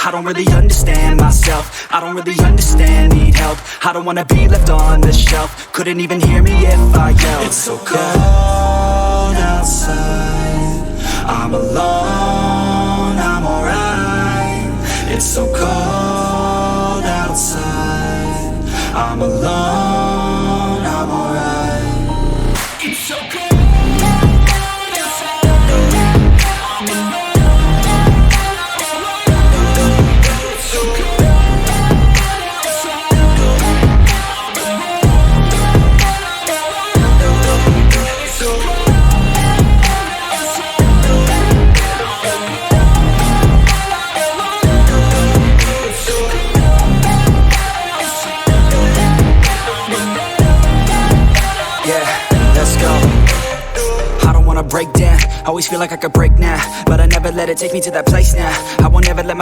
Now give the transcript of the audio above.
I don't really understand myself, I don't really understand, need help. I don't wanna be left on the shelf, couldn't even hear me if I yelled. It's so cold outside, I'm alone, I'm alright. It's so cold outside, I'm alone, I'm alright. It's so cold. Break down, always feel like I could break now, but I never let it take me to that place now. I won't ever let my